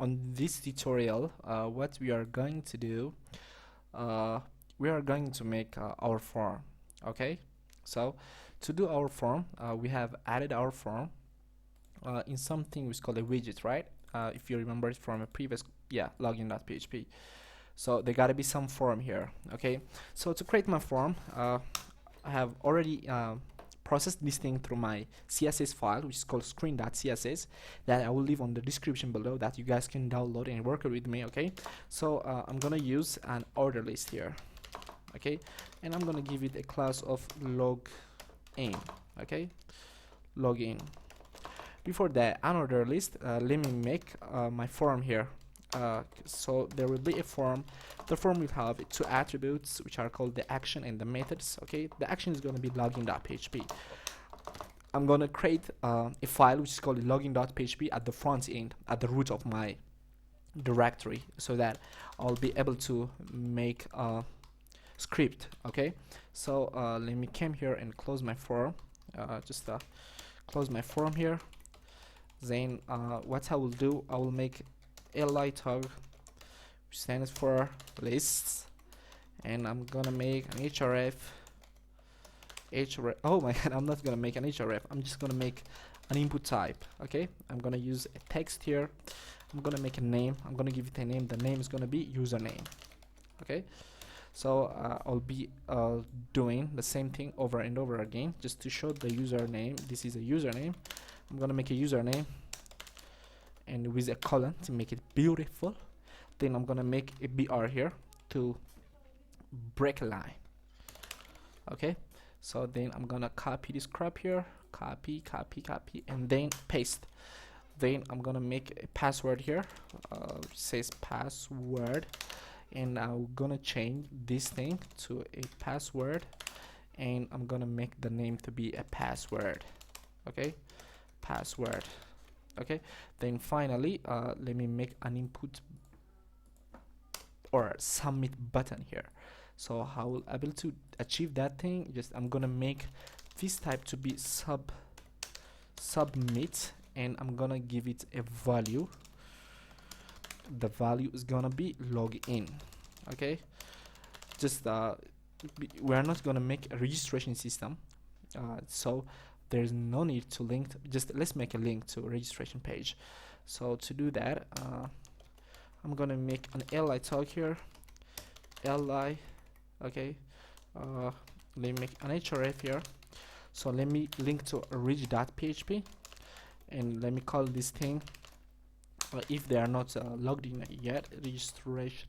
on this tutorial, what we are going to do, uh, we are going to make our form. Okay, so to do our form, we have added our form in something which is called a widget, right? If you remember it from a previous, yeah, login.php. So there gotta be some form here. Okay, so to create my form, I have already processed this thing through my CSS file, which is called screen.css, that I will leave on the description below, that you guys can download and work with me. Okay, so I'm gonna use an order list here. Okay, and I'm gonna give it a class of login. Okay, login. Before that, an order list, let me make my form here. So there will be a form. The form will have two attributes, which are called the action and the methods. Okay, the action is going to be login.php. I'm going to create a file which is called login.php at the front end, at the root of my directory, so that I'll be able to make a script. Okay, so let me come here and close my form. Just close my form here. Then what I will do, I will make li tag, which stands for lists, and I'm gonna make an href. Oh my god, I'm not gonna make an href, I'm just gonna make an input type. Okay, I'm gonna use a text here. I'm gonna make a name. I'm gonna give it a name. The name is gonna be username. Okay, so I'll be doing the same thing over and over again, just to show the username. This is a username. I'm gonna make a username and with a colon to make it beautiful. Then I'm gonna make a br here to break a line. Okay, so then I'm gonna copy this crap here, copy, and then paste. Then I'm gonna make a password here, says password, and I'm gonna change this thing to a password, and I'm gonna make the name to be a password. Okay, password. Okay, then finally let me make an input or submit button here. So how will I able to achieve that thing? Just I'm gonna make this type to be submit, and I'm gonna give it a value. The value is gonna be login. Okay, just we're not gonna make a registration system, so there's no need to link just let's make a link to a registration page. So to do that, I'm gonna make an li tag here, li. Okay, let me make an href here. So let me link to reg.php, and let me call this thing, if they are not logged in yet, registration.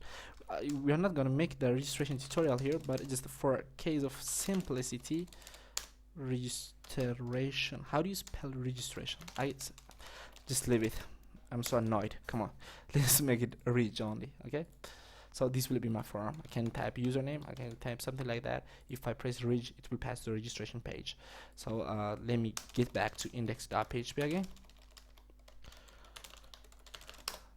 We are not gonna make the registration tutorial here, but just for a case of simplicity, registration. How do you spell registration? Just leave it. I'm so annoyed. Come on, let's make it reg only. Okay, so this will be my form. I can type username, I can type something like that. If I press reg, it will pass the registration page. So let me get back to index.php again.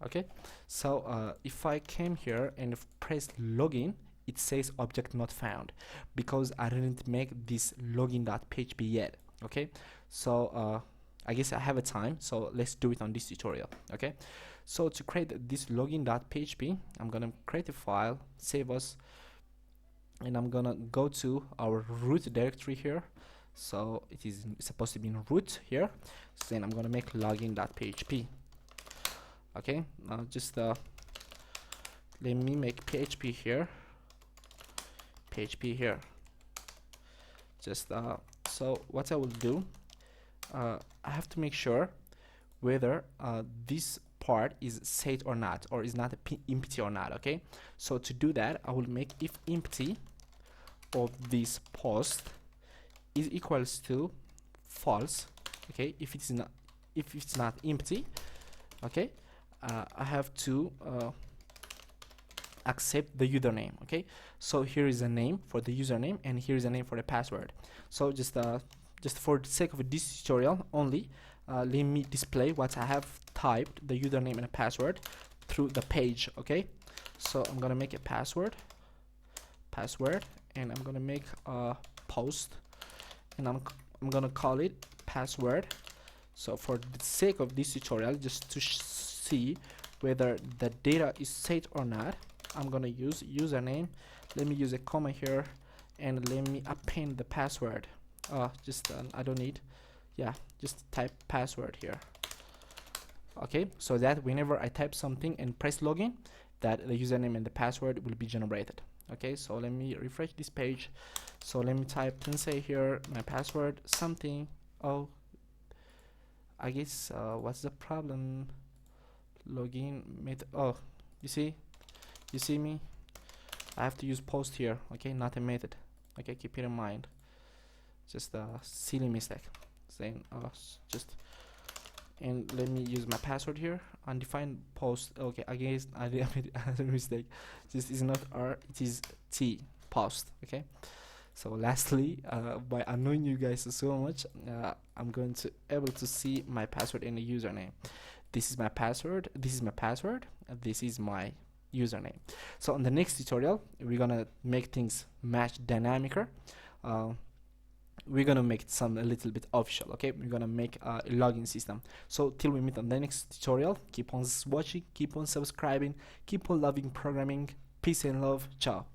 Okay, so if I came here and press login, it says object not found, because I didn't make this login.php yet. Okay, so I guess I have a time, so let's do it on this tutorial. Okay, so to create this login.php, I'm gonna create a file, save us, and I'm gonna go to our root directory here. So it is supposed to be in root here. So then I'm gonna make login.php. Okay, now just let me make php here, just so what I will do, I have to make sure whether this part is set or not, or is not empty or not. Okay, so to do that, I will make if empty of this post is equals to false. Okay, if it's not empty, okay, I have to accept the username. Okay, so here is a name for the username, and here is a name for the password. So just for the sake of this tutorial only, let me display what I have typed, the username and a password, through the page. Okay, so I'm gonna make a password, and I'm gonna make a post, and I'm gonna call it password. So for the sake of this tutorial, just to see whether the data is set or not, I'm gonna use username. Let me use a comma here, and let me append the password. I don't need, yeah, just type password here. Okay, so that whenever I type something and press login, that the username and the password will be generated. Okay, so let me refresh this page. So let me type Tensei here, my password, something. Oh, I guess what's the problem? Login method. Oh, you see me, I have to use post here. Okay, not a method. Okay, keep it in mind. Just a silly mistake. Saying just, and let me use my password here, undefined post. Okay, I guess I did a mistake. This is not R, it is T, post. Okay, so lastly, by annoying you guys so much, I'm going to able to see my password and the username. This is my password, this is my password, and this is my username. So on the next tutorial, we're gonna make things much dynamicer. We're gonna make it a little bit official. Okay, we're gonna make a login system. So till we meet on the next tutorial, keep on watching, keep on subscribing, keep on loving programming. Peace and love. Ciao.